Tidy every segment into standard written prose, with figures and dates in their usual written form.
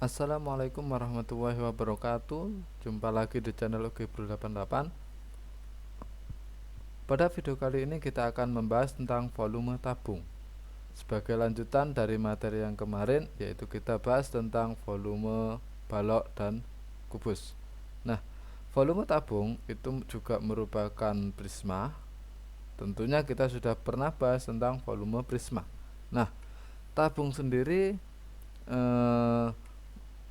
Assalamualaikum warahmatullahi wabarakatuh. Jumpa lagi di channel Ogebro88. Pada video kali ini kita akan membahas tentang volume tabung. Sebagai lanjutan dari materi yang kemarin, yaitu kita bahas tentang volume balok dan kubus. Nah, volume tabung itu juga merupakan prisma. Tentunya kita sudah pernah bahas tentang volume prisma. Nah, tabung sendiri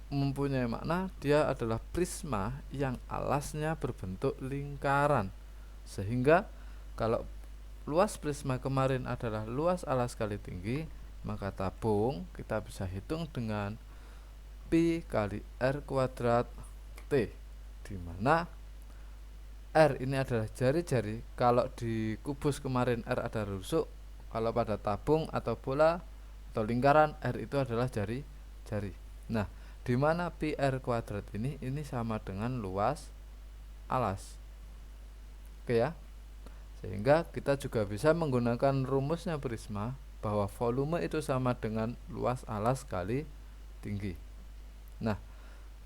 mempunyai makna dia adalah prisma yang alasnya berbentuk lingkaran, sehingga kalau luas prisma kemarin adalah luas alas kali tinggi, maka tabung kita bisa hitung dengan pi kali r kuadrat T, di mana R ini adalah jari-jari. Kalau di kubus kemarin R ada rusuk, kalau pada tabung atau bola atau lingkaran R itu adalah jari-jari. Nah, di mana pi R kuadrat ini sama dengan luas alas. Oke ya. Sehingga kita juga bisa menggunakan rumusnya prisma bahwa volume itu sama dengan luas alas kali tinggi. Nah,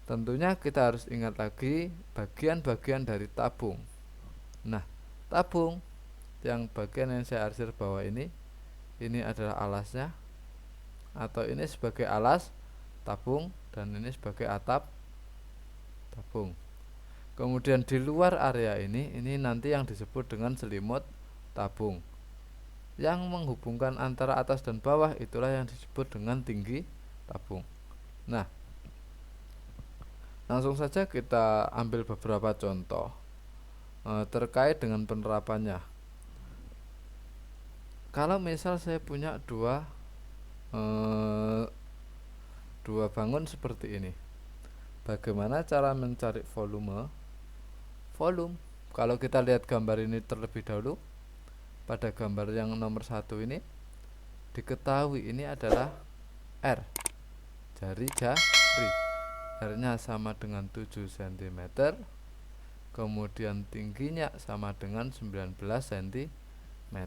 tentunya kita harus ingat lagi bagian-bagian dari tabung. Nah, tabung yang bagian yang saya arsir bawah ini adalah alasnya, atau ini sebagai alas tabung dan ini sebagai atap tabung. Kemudian di luar area ini nanti yang disebut dengan selimut tabung. Yang menghubungkan antara atas dan bawah itulah yang disebut dengan tinggi tabung. Nah, langsung saja kita ambil beberapa contoh terkait dengan penerapannya. Kalau misal saya punya dua bangun seperti ini, bagaimana cara mencari volume? Kalau kita lihat gambar ini terlebih dahulu, pada gambar yang nomor 1 ini diketahui ini adalah R, jari-jari. R nya sama dengan 7 cm, kemudian tingginya sama dengan 19 cm.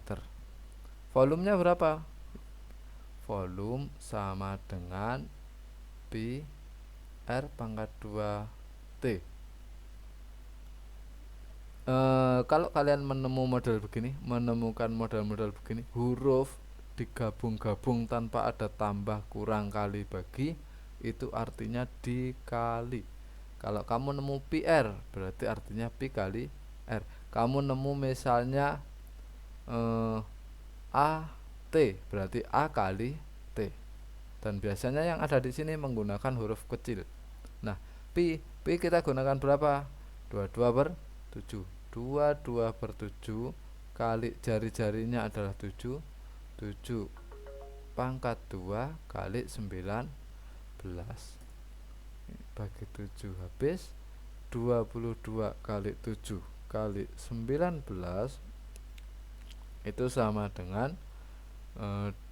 Volumenya berapa? Volume sama dengan pi R pangkat 2 T. Kalau kalian menemukan model begini, huruf digabung-gabung tanpa ada tambah, kurang, kali, bagi, itu artinya dikali. Kalau kamu nemu pi R, berarti artinya pi kali R. Kamu nemu misalnya A T, berarti A kali T. Dan biasanya yang ada di sini menggunakan huruf kecil. Nah, pi kita gunakan berapa? 22/7. 22/7 kali jari-jarinya adalah 7 pangkat 2 kali 19 bagi 7 habis. 22 kali 7 kali 19 itu sama dengan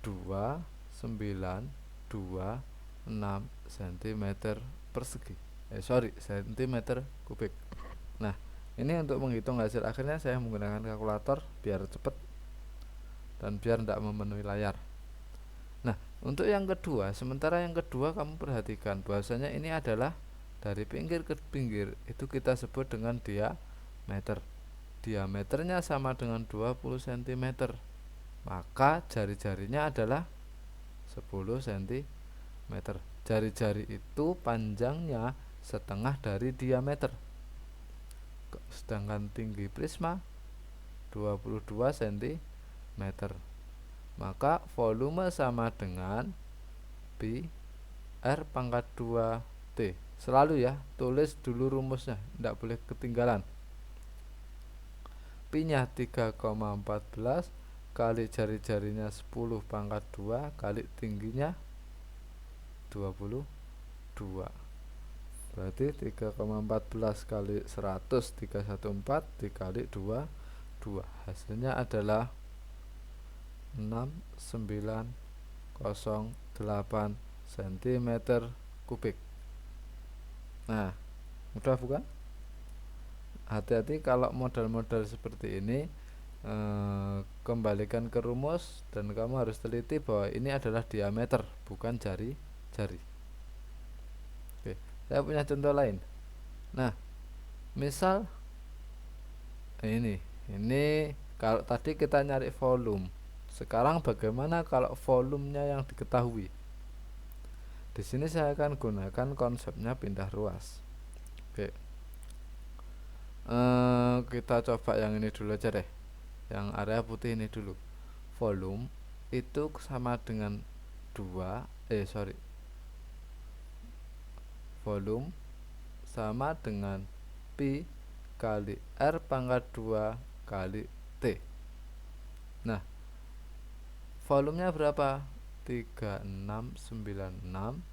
2926 cm persegi, cm kubik. Nah, ini untuk menghitung hasil akhirnya saya menggunakan kalkulator biar cepat dan biar tidak memenuhi layar. Nah, untuk yang kedua, kamu perhatikan bahwasanya ini adalah dari pinggir ke pinggir, itu kita sebut dengan diameter. Diameternya sama dengan 20 cm, maka jari-jarinya adalah 10 cm. Jari-jari itu panjangnya setengah dari diameter, sedangkan tinggi prisma 22 cm, maka volume sama dengan pi R pangkat 2 T. Selalu ya, tulis dulu rumusnya, tidak boleh ketinggalan. Pi nya 3,14 kali jari-jarinya 10 pangkat 2 kali tingginya 22, berarti 3,14 kali 100 314 dikali 2, hasilnya adalah 6908 cm kubik. Nah, mudah bukan? Hati-hati kalau model-model seperti ini, kembalikan ke rumus dan kamu harus teliti bahwa ini adalah diameter, bukan jari-jari. Saya punya contoh lain. Nah, misal ini kalau tadi kita nyari volume, sekarang bagaimana kalau volumenya yang diketahui? Di sini saya akan gunakan konsepnya pindah ruas. Oke, kita coba yang ini dulu aja deh, yang area putih ini dulu. Volume itu sama dengan volume sama dengan Pi kali R pangkat 2 kali T. Nah, volumenya berapa? 3696.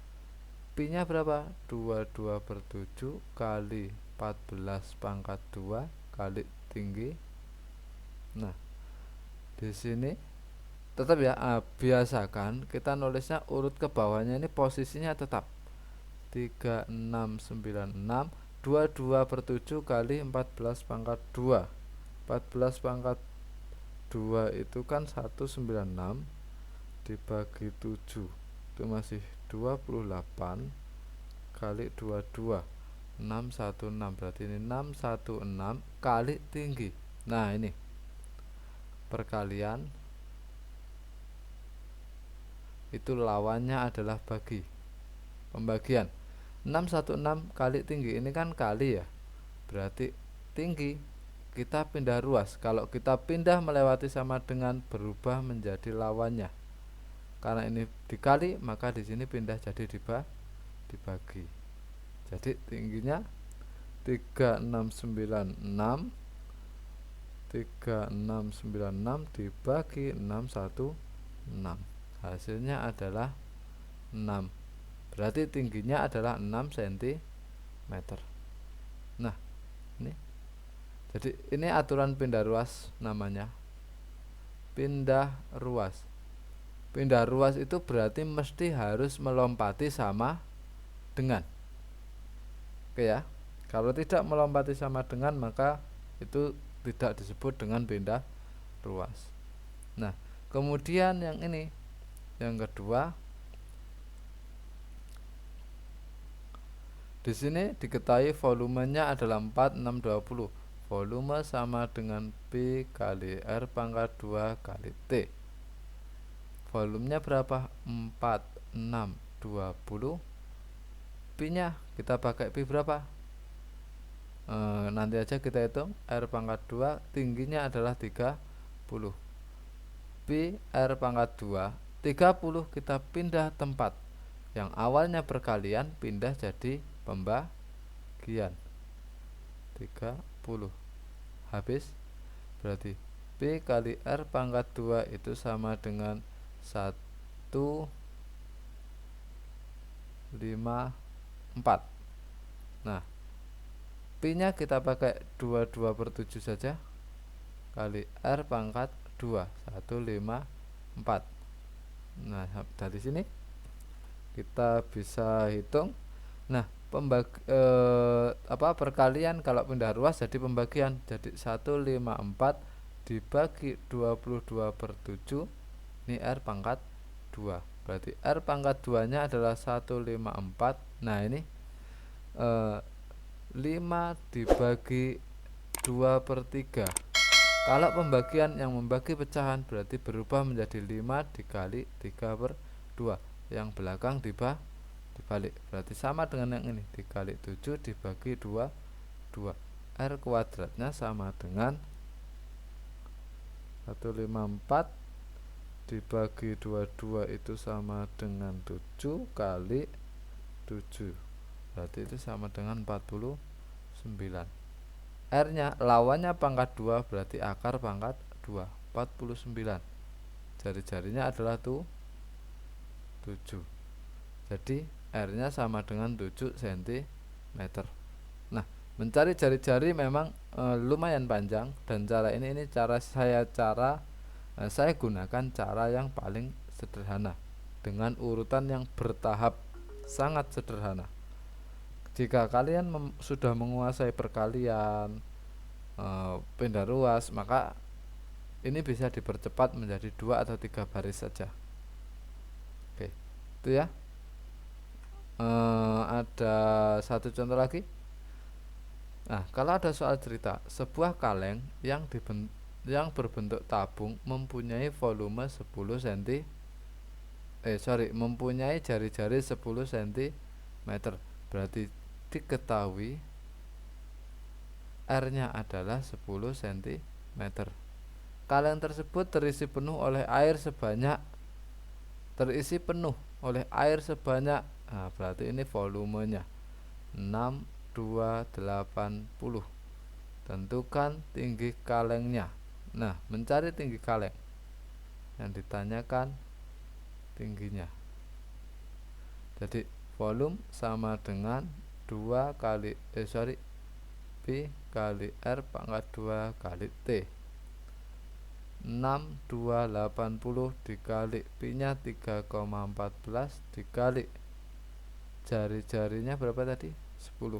Pi nya berapa? 22/7 kali 14 pangkat 2 kali tinggi. Nah, di sini tetap ya, biasakan kita nulisnya urut ke bawahnya ini posisinya tetap 3696 22/7 kali 14 pangkat 2. 14 pangkat 2 itu kan 196 dibagi 7 itu masih 28 kali 22 616, berarti ini 616 kali tinggi. Nah, ini perkalian, itu lawannya adalah bagi. Pembagian 616 kali tinggi, ini kan kali ya, berarti tinggi. Kita pindah ruas, kalau kita pindah melewati sama dengan berubah menjadi lawannya. Karena ini dikali, maka di sini pindah jadi dibagi. Jadi tingginya 3696 dibagi 616, hasilnya adalah 6. Berarti tingginya adalah 6 cm. Nah, ini jadi ini aturan pindah ruas, namanya pindah ruas. Pindah ruas itu berarti mesti harus melompati sama dengan. Oke ya. Kalau tidak melompati sama dengan, maka itu tidak disebut dengan pindah ruas. Nah, kemudian yang ini, yang kedua, di sini diketahui volumenya adalah 4620. Volume sama dengan P kali R pangkat 2 kali T. Volumenya berapa? 4620. Pi nya kita pakai Pi berapa? Nanti aja kita hitung. R pangkat 2 tingginya adalah 30. Pi R pangkat 2 30 kita pindah tempat. Yang awalnya perkalian pindah jadi pembagian 30. Habis, berarti P kali R pangkat 2 itu sama dengan 154. Nah, Pi nya kita pakai 22/7 saja, kali R pangkat 2 154. Nah, dari sini kita bisa hitung. Nah, perkalian kalau pindah ruas jadi pembagian, jadi 154 dibagi 22/7, ini R pangkat 2, berarti R pangkat 2 nya adalah 154. Nah, ini 5 dibagi 2/3. Kalau pembagian yang membagi pecahan berarti berubah menjadi 5 dikali 3/2, yang belakang dibalik, berarti sama dengan yang ini, dikali 7 dibagi 2. R kuadratnya sama dengan 154 dibagi 22 itu sama dengan 7 kali 7, berarti itu sama dengan 49. R nya lawannya pangkat 2, berarti akar pangkat 2, 49. Jari-jarinya adalah 7. Jadi R nya sama dengan 7 cm. Nah, mencari jari-jari memang lumayan panjang, dan cara ini saya gunakan cara yang paling sederhana dengan urutan yang bertahap, sangat sederhana. Jika kalian sudah menguasai perkalian, pindah ruas, maka ini bisa dipercepat menjadi 2 atau 3 baris saja. Oke, itu ya. Ada satu contoh lagi. Nah, kalau ada soal cerita sebuah kaleng yang berbentuk tabung mempunyai volume 10 cm, mempunyai jari-jari 10 cm. Berarti diketahui R-nya adalah 10 cm. Kaleng tersebut terisi penuh oleh air sebanyak nah, berarti ini volumenya 6280. Tentukan tinggi kalengnya. Nah, mencari tinggi kaleng, yang ditanyakan tingginya. Jadi volume sama dengan 2 kali P kali R pangkat 2 kali T. 6280 dikali P nya 3,14 dikali jari-jarinya berapa tadi? 10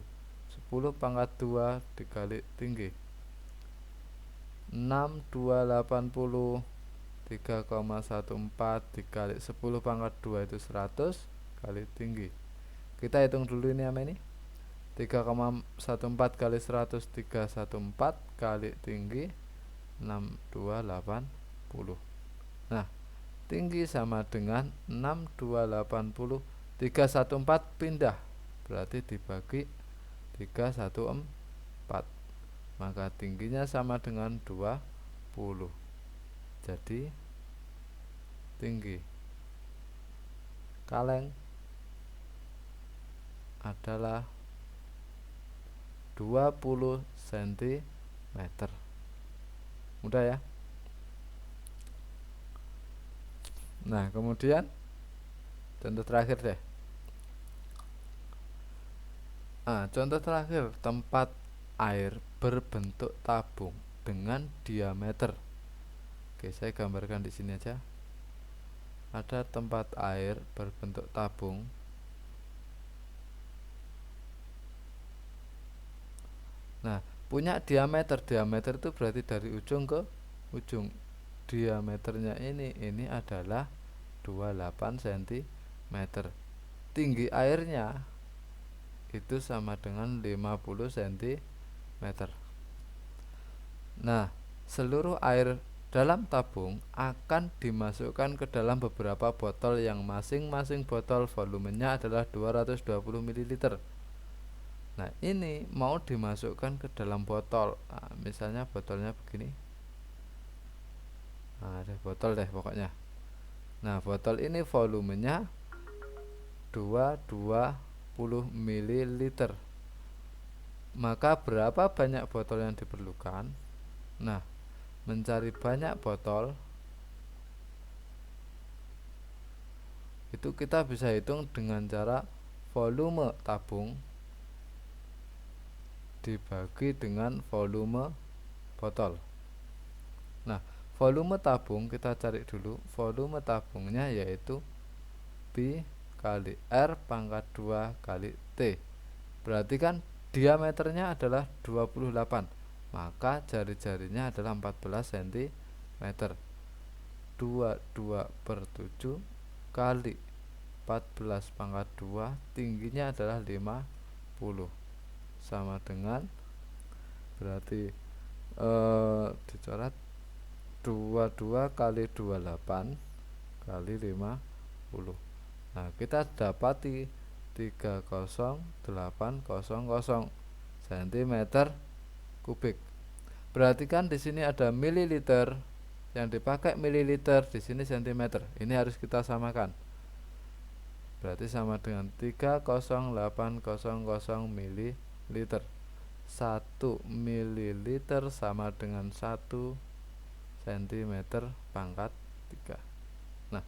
pangkat 2 dikali tinggi. 6280 3,14 dikali 10 pangkat 2 itu 100 kali tinggi. Kita hitung dulu ini apa ini? 3,14 kali 100 314 kali tinggi 6280. Nah, tinggi sama dengan 6280. 314 pindah, berarti dibagi 314, maka tingginya sama dengan 20. Jadi tinggi kaleng adalah 20 cm. Mudah ya. Nah, kemudian contoh terakhir deh. Contoh terakhir, tempat air berbentuk tabung dengan diameter. Oke, saya gambarkan di sini aja. Ada tempat air berbentuk tabung. Nah, punya diameter. Diameter itu berarti dari ujung ke ujung. Diameternya ini adalah 28 cm. Tinggi airnya itu sama dengan 50 cm. Nah, seluruh air dalam tabung akan dimasukkan ke dalam beberapa botol yang masing-masing botol volumenya adalah 220 ml. Nah, ini mau dimasukkan ke dalam botol. Nah, misalnya botolnya begini. Nah, ada botol deh pokoknya. Nah, botol ini volumenya 220 ml. Maka berapa banyak botol yang diperlukan? Nah, mencari banyak botol itu kita bisa hitung dengan cara volume tabung dibagi dengan volume botol. Nah, volume tabung kita cari dulu. Volume tabungnya yaitu P kali R pangkat 2 kali T. Berarti kan diameternya adalah 28, maka jari-jarinya adalah 14 cm. 22 per 7 kali 14 pangkat 2, tingginya adalah 50, sama dengan berarti dicoret 22 kali 28 kali 50. Nah, kita dapati 30800 cm kubik. Perhatikan di sini ada mililiter, yang dipakai mililiter, di sini cm. Ini harus kita samakan. Berarti sama dengan 30800 mililiter. 1 mililiter sama dengan 1 cm pangkat 3. Nah,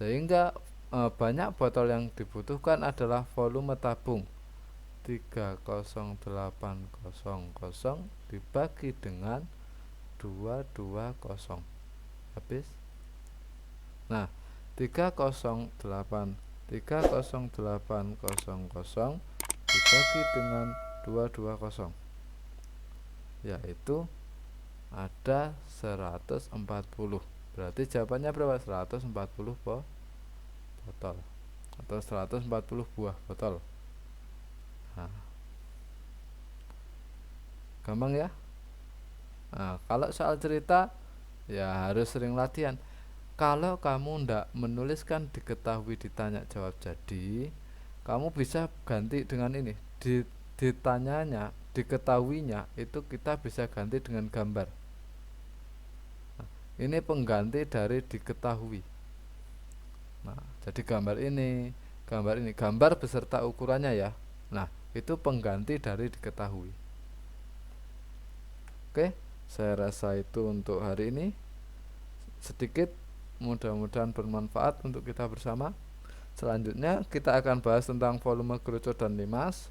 sehingga banyak botol yang dibutuhkan adalah volume tabung 30800 dibagi dengan 220, habis. Nah, 30800 dibagi dengan 220, yaitu ada 140. Berarti jawabannya berapa? 140 botol. atau 140 buah botol. Nah, gampang ya. Nah, kalau soal cerita ya harus sering latihan. Kalau kamu ndak menuliskan diketahui ditanya jawab jadi, kamu bisa ganti dengan ini. Ditanyanya, diketahuinya itu kita bisa ganti dengan gambar. Nah, ini pengganti dari diketahui. Nah, jadi gambar beserta ukurannya ya. Nah, itu pengganti dari diketahui. Oke, saya rasa itu untuk hari ini. Sedikit, mudah-mudahan bermanfaat untuk kita bersama. Selanjutnya kita akan bahas tentang volume kerucut dan limas.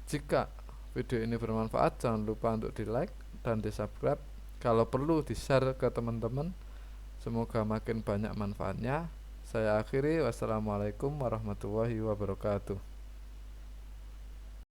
Jika video ini bermanfaat, jangan lupa untuk di like dan di subscribe. Kalau perlu di share ke teman-teman. Semoga makin banyak manfaatnya. Saya akhiri, wassalamualaikum warahmatullahi wabarakatuh.